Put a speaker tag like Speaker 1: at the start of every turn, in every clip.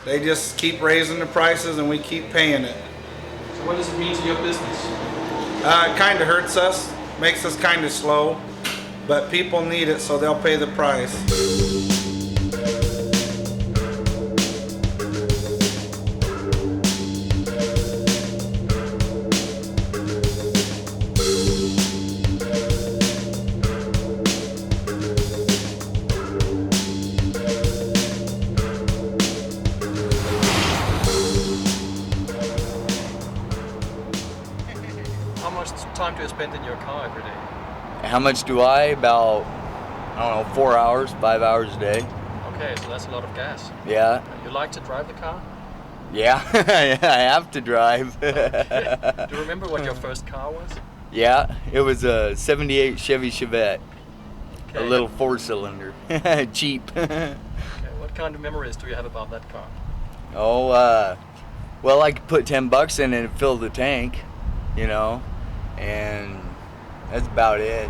Speaker 1: They just keep raising the prices and we keep paying it.
Speaker 2: So what does it mean to your business?
Speaker 1: It kind of hurts us, makes us kind of slow, but people need it, so they'll pay the price.
Speaker 2: How much time do you spend in your car every day?
Speaker 3: How much do I? About, I don't know, 4 hours, 5 hours a day.
Speaker 2: Okay, so that's a lot of gas.
Speaker 3: Yeah.
Speaker 2: You like to drive the car?
Speaker 3: Yeah, I have to drive.
Speaker 2: Okay. Do you remember what your first car was?
Speaker 3: Yeah, it was a 78 Chevy Chevette.
Speaker 2: Okay.
Speaker 3: A little 4-cylinder. Cheap.
Speaker 2: Okay. What kind of memories do you have about that car?
Speaker 3: Oh, well, I could put $10 in and fill the tank, you know, and that's about it.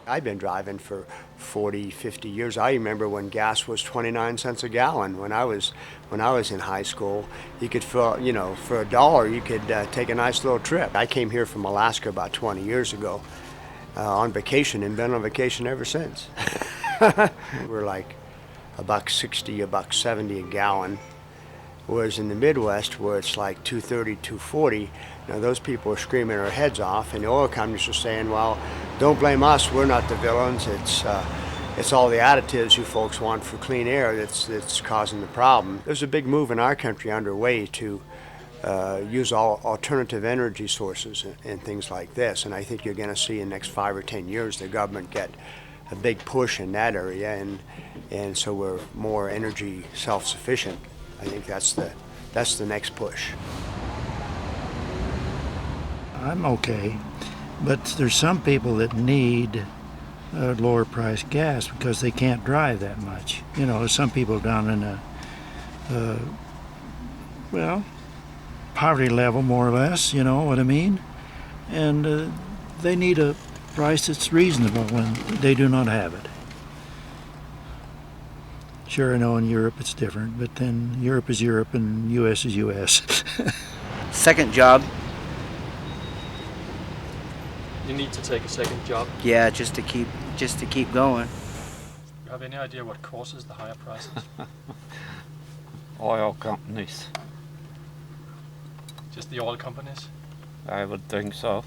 Speaker 4: I've been driving for 40, 50 years. I remember when gas was 29 cents a gallon. When I was in high school, you could fill, you know, for $1 you could take a nice little trip. I came here from Alaska about 20 years ago on vacation and been on vacation ever since. We're like $1.60, $1.70 a gallon. Whereas in the Midwest, where it's like $2.30, $2.40, now those people are screaming their heads off, and the oil companies are saying, well, don't blame us, we're not the villains, it's all the additives you folks want for clean air that's causing the problem. There's a big move in our country underway to use all alternative energy sources and things like this, and I think you're going to see in the next 5 or 10 years the government get a big push in that area, and so we're more energy self-sufficient. I think that's the next push.
Speaker 5: I'm okay, but there's some people that need lower priced gas because they can't drive that much. You know, some people down in a, well, poverty level more or less, you know what I mean? And they need a price that's reasonable when they do not have it. Sure, I know in Europe it's different, but then Europe is Europe and U.S. is U.S.
Speaker 6: Second job.
Speaker 2: You need to take a second job.
Speaker 6: Yeah, just to keep going.
Speaker 2: Do you have any idea what causes the higher prices?
Speaker 7: Oil companies.
Speaker 2: Just the oil companies?
Speaker 7: I would think so.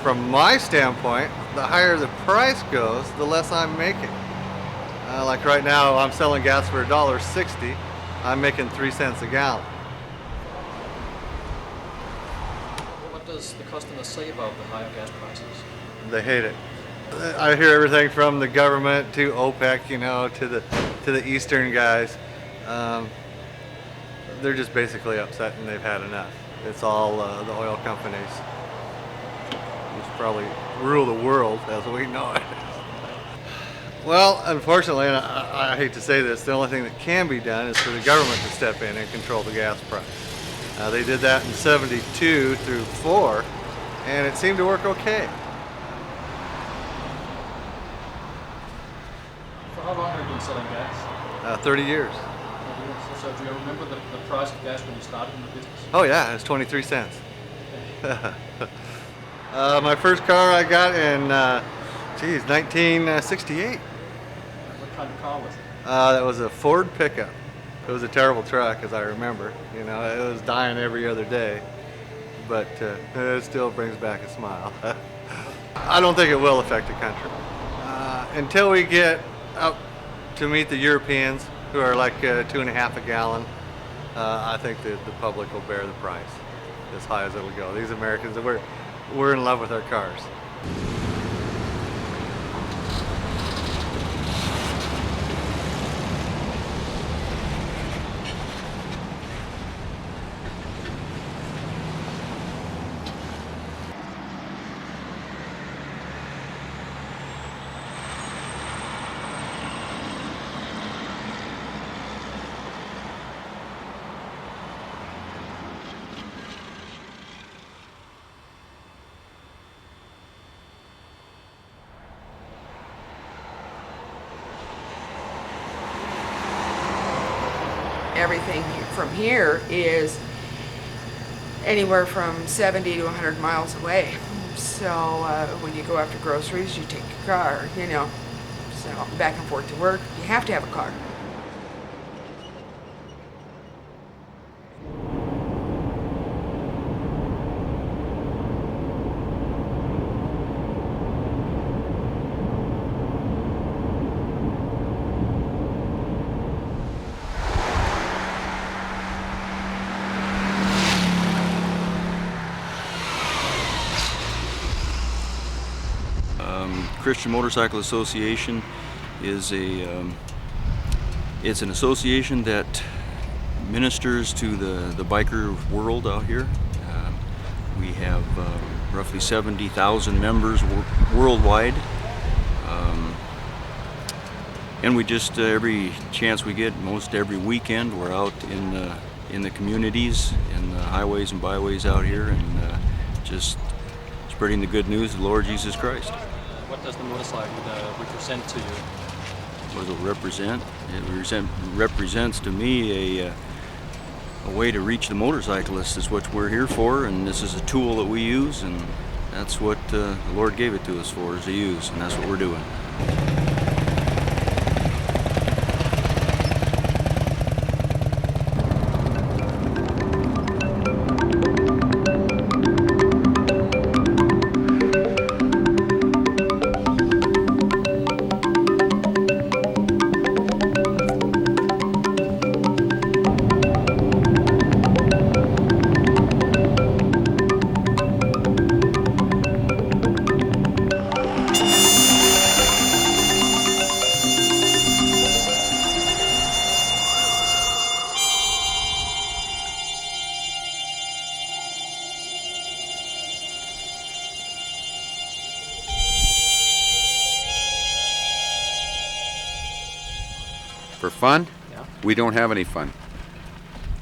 Speaker 8: From my standpoint, the higher the price goes, the less I'm making. Like right now, I'm selling gas for $1.60. I'm making 3 cents a gallon.
Speaker 2: What does the customer say about the higher gas prices?
Speaker 8: They hate it. I hear everything from the government to OPEC, you know, to the Eastern guys. They're just basically upset and they've had enough. It's all the oil companies. probably rule the world as we know it. Well, unfortunately, and I hate to say this, the only thing that can be done is for the government to step in and control the gas price. They did that in 72 through 4, and it seemed to work okay.
Speaker 2: For how long have you been selling gas?
Speaker 8: 30 years.
Speaker 2: So do you remember the price of gas when you started in the business?
Speaker 8: Oh yeah, it's 23 cents. My first car I got in, 1968.
Speaker 2: What kind of car was it?
Speaker 8: That was a Ford pickup. It was a terrible truck, as I remember. You know, it was dying every other day, but it still brings back a smile. I don't think it will affect the country. Until we get up to meet the Europeans, who are like 2.5 a gallon, I think that the public will bear the price as high as it'll go. These Americans, we're in love with our cars.
Speaker 9: Everything from here is anywhere from 70 to 100 miles away. So when you go after groceries, you take your car, you know. So back and forth to work, you have to have a car.
Speaker 10: Christian Motorcycle Association is it's an association that ministers to the biker world out here. We have roughly 70,000 members worldwide, and we just every chance we get, most every weekend, we're out in the communities, in the highways and byways out here, and just spreading the good news of the Lord Jesus Christ.
Speaker 2: What does the motorcycle represent to you?
Speaker 10: What does it represent? It represents to me a way to reach the motorcyclist. Is what we're here for, and this is a tool that we use, and that's what the Lord gave it to us for, is to use, and that's what we're doing.
Speaker 11: For fun?
Speaker 2: Yeah.
Speaker 11: We don't have any fun.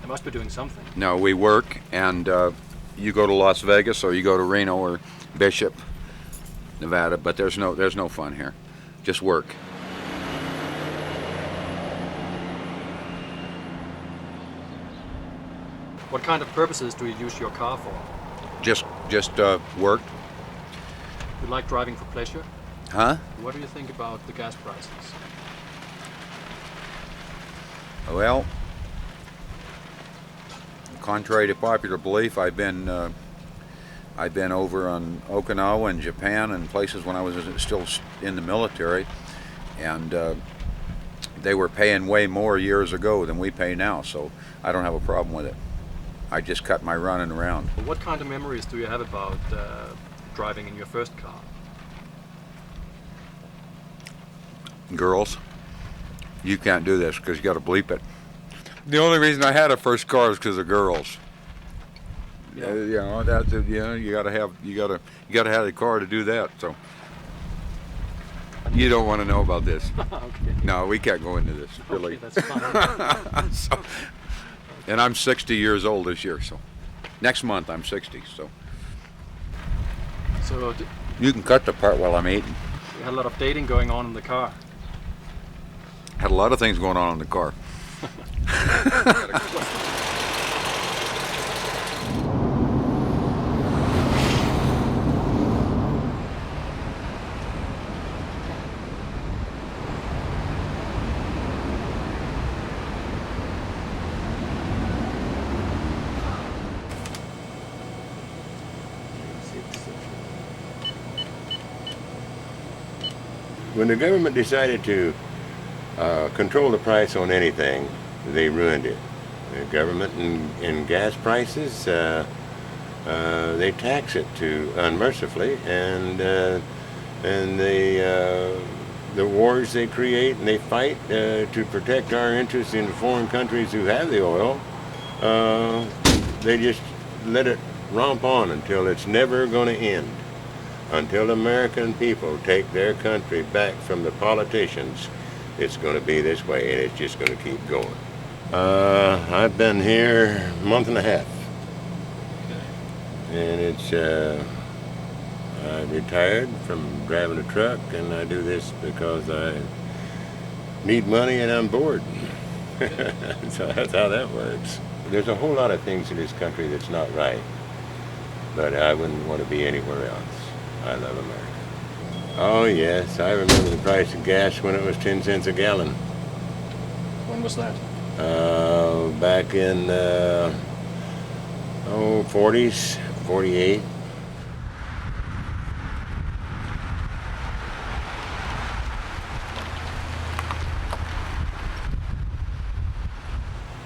Speaker 2: They must be doing something.
Speaker 11: No, we work, and you go to Las Vegas or you go to Reno or Bishop, Nevada, but there's no fun here. Just work.
Speaker 2: What kind of purposes do you use your car for?
Speaker 11: Just work.
Speaker 2: You like driving for pleasure?
Speaker 11: Huh?
Speaker 2: What do you think about the gas prices?
Speaker 11: Well, contrary to popular belief, I've been over on Okinawa and Japan and places when I was still in the military, and they were paying way more years ago than we pay now, so I don't have a problem with it. I just cut my running around.
Speaker 2: Well, what kind of memories do you have about driving in your first car?
Speaker 11: Girls, you can't do this because you got to bleep it. The only reason I had a first car is because of girls. You know, that's you gotta have the car to do that. So you don't want to know about this.
Speaker 2: Okay.
Speaker 11: No, we can't go into this. Really.
Speaker 2: Okay, that's fine.
Speaker 11: So, and I'm 60 years old this year, so next month I'm 60. So
Speaker 2: So
Speaker 11: you can cut the part while I'm eating.
Speaker 2: you had a lot of dating going on in the car.
Speaker 11: Had a lot of things going on in the car.
Speaker 12: When the government decided to control the price on anything, they ruined it. The government and gas prices, they tax it too unmercifully, and the wars they create and they fight to protect our interests in foreign countries who have the oil, they just let it romp on until it's never going to end. Until American people take their country back from the politicians, it's going to be this way, and it's just going to keep going. I've been here a month and a half, and it's I retired from driving a truck, and I do this because I need money and I'm bored. So that's how that works. There's a whole lot of things in this country that's not right, but I wouldn't want to be anywhere else. I love America. Oh yes, I remember the price of gas when it was 10 cents a gallon.
Speaker 2: When was that?
Speaker 12: Back in 40s, 48.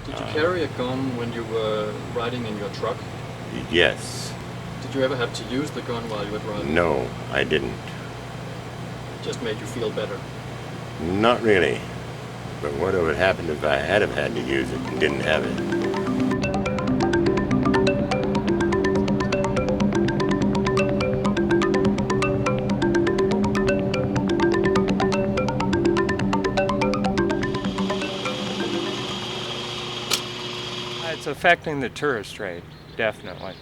Speaker 2: Did you carry a gun when you were riding in your truck?
Speaker 12: Yes.
Speaker 2: Did you ever have to use the gun while you were driving?
Speaker 12: No, I didn't.
Speaker 2: It just made you feel better.
Speaker 12: Not really. But what would happen if I had have had to use it and didn't have it?
Speaker 13: It's affecting the tourist trade, definitely.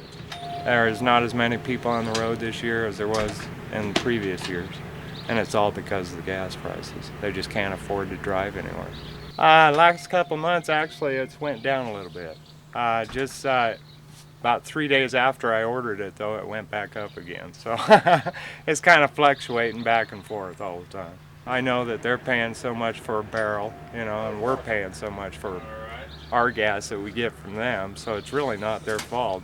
Speaker 13: There is not as many people on the road this year as there was in previous years. And it's all because of the gas prices. They just can't afford to drive anywhere. Last couple months, actually, it's went down a little bit. Just about 3 days after I ordered it, though, it went back up again. So it's kind of fluctuating back and forth all the time. I know that they're paying so much for a barrel, you know, and we're paying so much for our gas that we get from them. So it's really not their fault.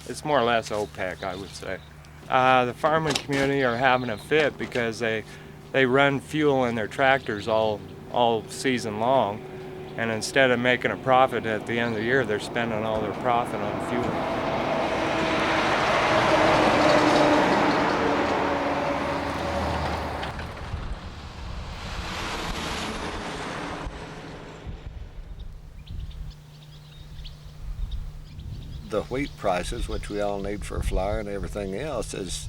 Speaker 13: It's more or less OPEC, I would say. The farming community are having a fit because they run fuel in their tractors all season long, and instead of making a profit at the end of the year, they're spending all their profit on fuel.
Speaker 14: The wheat prices, which we all need for flour and everything else, is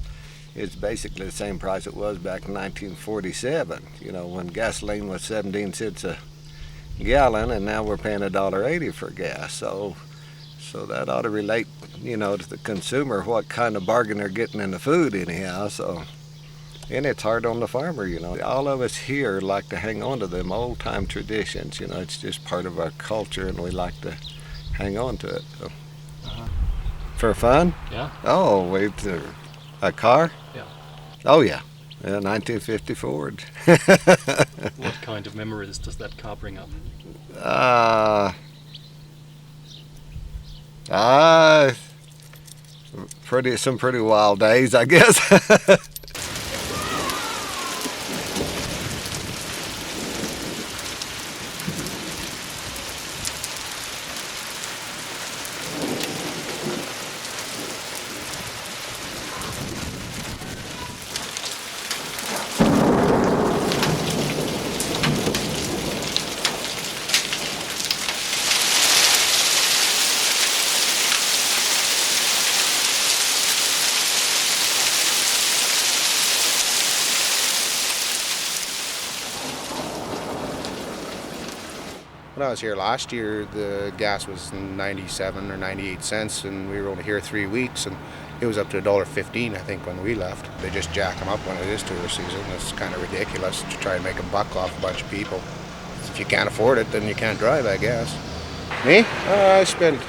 Speaker 14: basically the same price it was back in 1947. You know, when gasoline was 17 cents a gallon, and now we're paying $1.80 for gas. So that ought to relate, you know, to the consumer what kind of bargain they're getting in the food anyhow. So, and it's hard on the farmer, you know. All of us here like to hang on to them old-time traditions. You know, it's just part of our culture, and we like to hang on to it. So. For fun?
Speaker 2: Yeah.
Speaker 14: Oh, wait, a car?
Speaker 2: Yeah.
Speaker 14: Oh yeah, 1950 Ford.
Speaker 2: What kind of memories does that car bring up?
Speaker 14: Some pretty wild days, I guess.
Speaker 15: When I was here last year, the gas was 97 or 98 cents, and we were only here 3 weeks, and it was up to $1.15, I think, when we left. They just jack them up when it is tourist season. It's kind of ridiculous to try and make a buck off a bunch of people. If you can't afford it, then you can't drive, I guess. Me? I spent a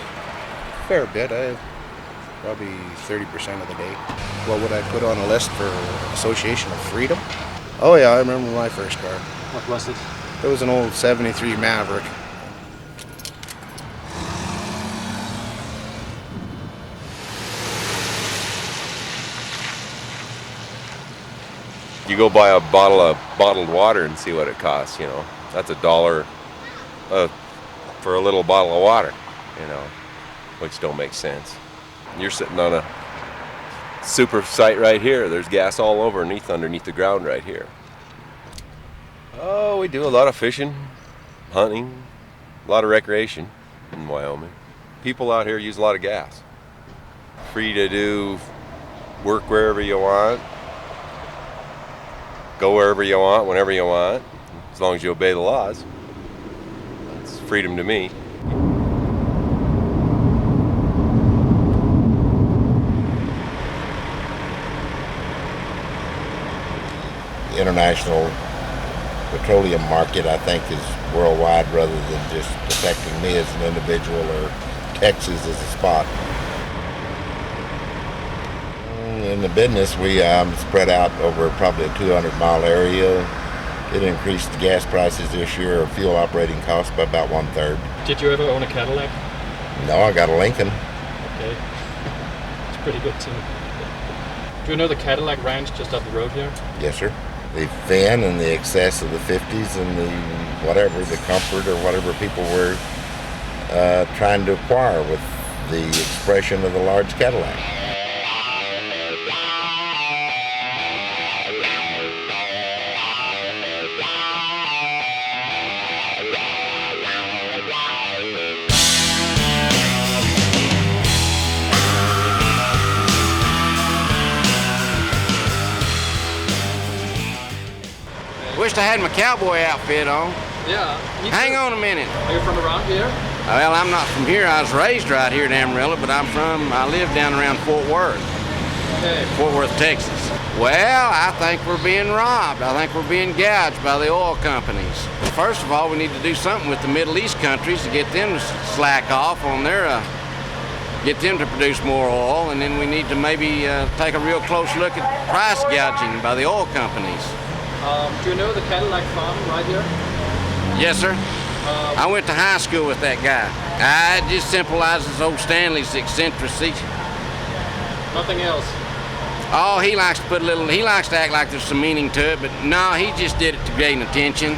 Speaker 15: fair bit. Probably 30% of the day. What would I put on a list for Association of Freedom? Oh yeah, I remember my first car.
Speaker 2: What was it?
Speaker 15: It was an old 73 Maverick.
Speaker 16: You go buy a bottle of bottled water and see what it costs, you know. That's $1 for a little bottle of water, you know, which don't make sense. You're sitting on a super site right here. There's gas all over underneath the ground right here. Oh, we do a lot of fishing, hunting, a lot of recreation in Wyoming. People out here use a lot of gas. Free to do work wherever you want, go wherever you want, whenever you want, as long as you obey the laws. That's freedom to me.
Speaker 17: The international petroleum market, I think, is worldwide rather than just affecting me as an individual or Texas as a spot. In the business, we spread out over probably a 200-mile area. It increased the gas prices this year, or fuel operating costs, by about 1/3.
Speaker 2: Did you ever own a Cadillac?
Speaker 17: No, I got a Lincoln.
Speaker 2: Okay. It's pretty good too. Do you know the Cadillac Ranch just up the road here?
Speaker 17: Yes, sir. The fin and the excess of the 50s and the whatever, the comfort or whatever people were trying to acquire with the expression of the large Cadillac.
Speaker 18: Wished I had my cowboy outfit on.
Speaker 2: Yeah.
Speaker 18: Hang on a minute.
Speaker 2: Are you from around here?
Speaker 18: Well, I'm not from here. I was raised right here in Amarillo, but I live down around Fort Worth.
Speaker 2: Okay.
Speaker 18: Fort Worth, Texas. Well, I think we're being robbed. I think we're being gouged by the oil companies. First of all, we need to do something with the Middle East countries to get them to slack off on their, get them to produce more oil, and then we need to maybe take a real close look at price gouging by the oil companies.
Speaker 2: Do you know the Cadillac farm right here?
Speaker 18: Yes, sir. I went to high school with that guy. It just symbolizes old Stanley's eccentricity.
Speaker 2: Nothing else?
Speaker 18: Oh, he likes to act like there's some meaning to it, but no, he just did it to gain attention.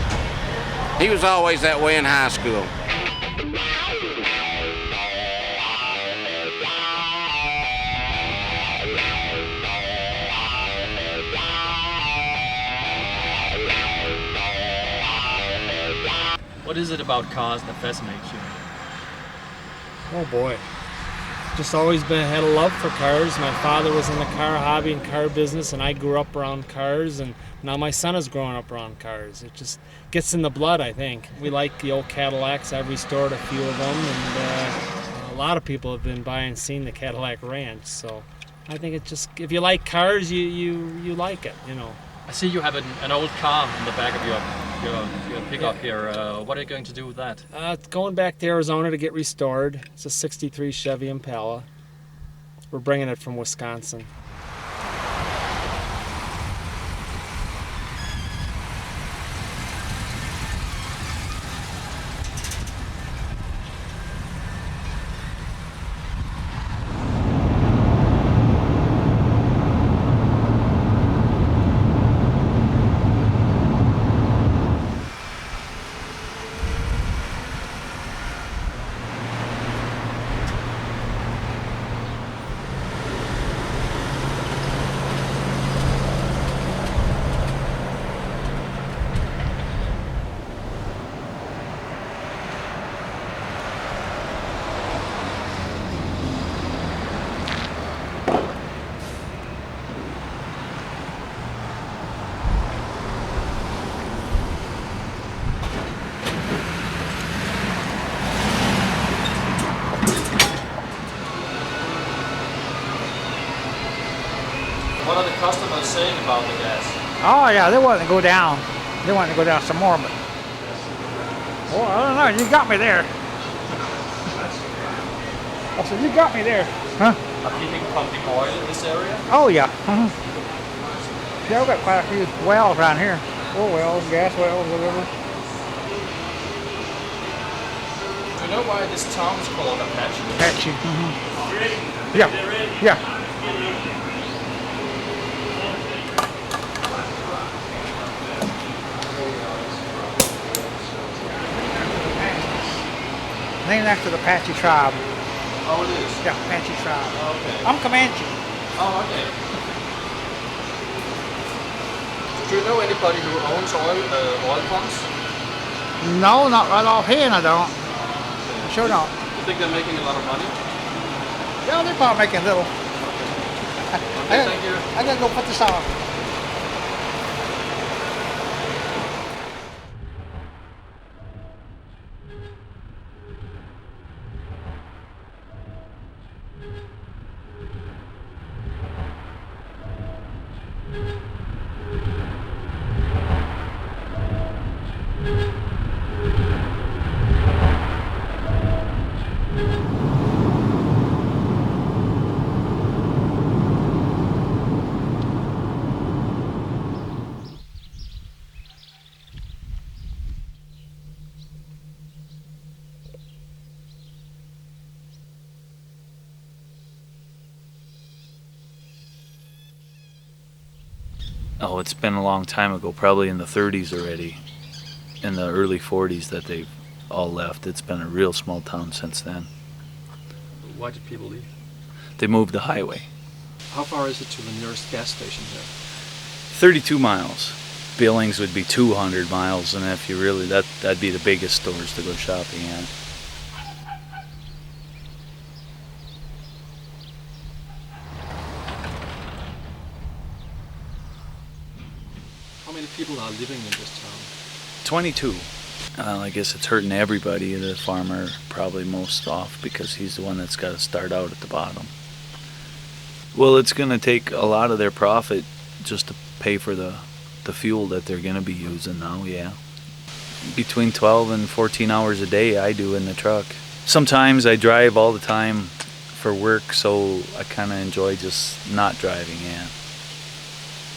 Speaker 18: He was always that way in high school.
Speaker 2: What is it about cars that fascinates you?
Speaker 19: Oh boy. Just always had a love for cars. My father was in the car hobby and car business, and I grew up around cars, and now my son is growing up around cars. It just gets in the blood, I think. We like the old Cadillacs. I've restored a few of them, and a lot of people have been by and seen the Cadillac Ranch. So I think it just, if you like cars, you like it, you know.
Speaker 2: I see you have an old car in the back of your pickup here. What are you going to do with that?
Speaker 19: It's going back to Arizona to get restored. It's a '63 Chevy Impala. We're bringing it from Wisconsin.
Speaker 2: saying about the gas?
Speaker 20: Oh yeah, they wanted to go down. They wanted to go down some more, but well, I don't know. You got me there. I said, you got me there. Huh?
Speaker 2: Are people pumping oil in this area?
Speaker 20: Oh yeah. Yeah, we've got quite a few wells around here. Oil wells, gas wells, whatever.
Speaker 2: Do you know why this town is called Apache?
Speaker 20: Apache. Yeah. Yeah. Named after the Apache tribe.
Speaker 2: Oh, it is?
Speaker 20: Yeah, Apache tribe.
Speaker 2: Oh, okay.
Speaker 20: I'm Comanche.
Speaker 2: Oh, okay. Do you know anybody who owns oil pumps?
Speaker 20: No, not right offhand, I don't. I sure don't.
Speaker 2: You think they're making a lot of money?
Speaker 20: Yeah, they're probably making a little.
Speaker 2: Okay, thank you.
Speaker 20: I gotta go put this on.
Speaker 21: Oh, it's been a long time ago, probably in the 30s already, in the early 40s that they've all left. It's been a real small town since then.
Speaker 2: Why did people leave?
Speaker 21: They moved the highway.
Speaker 2: How far is it to the nearest gas station here?
Speaker 21: 32 miles. Billings would be 200 miles, and if you really, that'd be the biggest stores to go shopping at.
Speaker 2: How many people are living in this town?
Speaker 21: 22. I guess it's hurting everybody. The farmer probably most off because he's the one that's got to start out at the bottom. Well, it's going to take a lot of their profit just to pay for the fuel that they're going to be using now, yeah. Between 12 and 14 hours a day I do in the truck. Sometimes I drive all the time for work, so I kind of enjoy just not driving, yeah.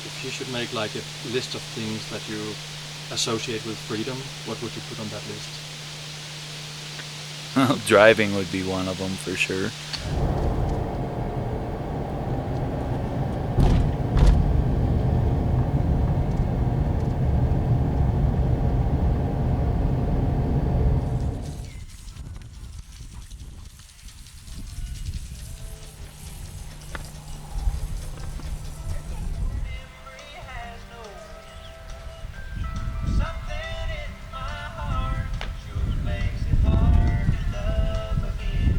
Speaker 2: If you should make like a list of things that you associate with freedom, what would you put on that list?
Speaker 21: Driving would be one of them for sure.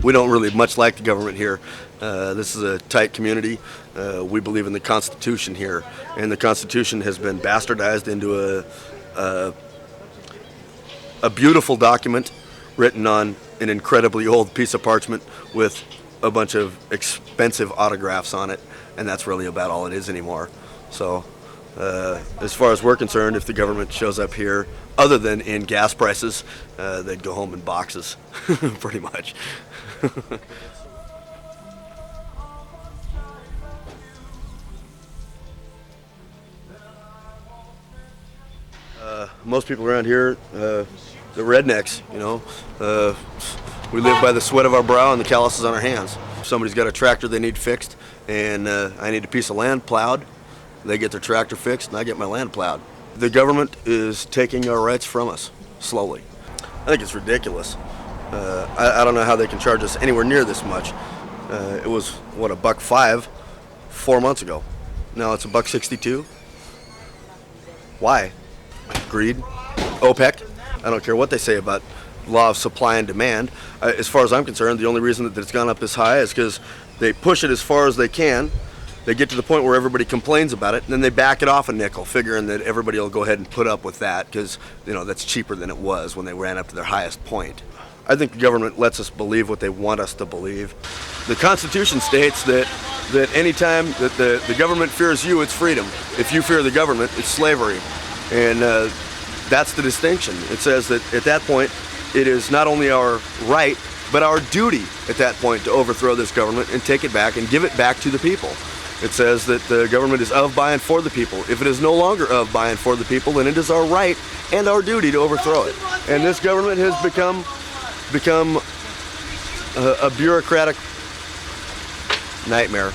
Speaker 22: We don't really much like the government here. This is a tight community. We believe in the Constitution here, and the Constitution has been bastardized into a beautiful document written on an incredibly old piece of parchment with a bunch of expensive autographs on it, and that's really about all it is anymore. So as far as we're concerned, if the government shows up here, other than in gas prices, they'd go home in boxes, pretty much. Most people around here, the rednecks, you know. We live by the sweat of our brow and the calluses on our hands. If somebody's got a tractor they need fixed, and I need a piece of land plowed, they get their tractor fixed and I get my land plowed. The government is taking our rights from us, slowly. I think it's ridiculous. I don't know how they can charge us anywhere near this much. It was, what, $1.05 4 months ago. Now it's $1.62. Why? Greed? OPEC? I don't care what they say about law of supply and demand. As far as I'm concerned, the only reason that it's gone up this high is because they push it as far as they can. They get to the point where everybody complains about it, and then they back it off a nickel, figuring that everybody will go ahead and put up with that because, you know, that's cheaper than it was when they ran up to their highest point. I think the government lets us believe what they want us to believe. The Constitution states that anytime that the government fears you, it's freedom. If you fear the government, it's slavery. And that's the distinction. It says that at that point, it is not only our right, but our duty at that point to overthrow this government and take it back and give it back to the people. It says that the government is of, by, and for the people. If it is no longer of, by, and for the people, then it is our right and our duty to overthrow it. And this government has become a bureaucratic nightmare.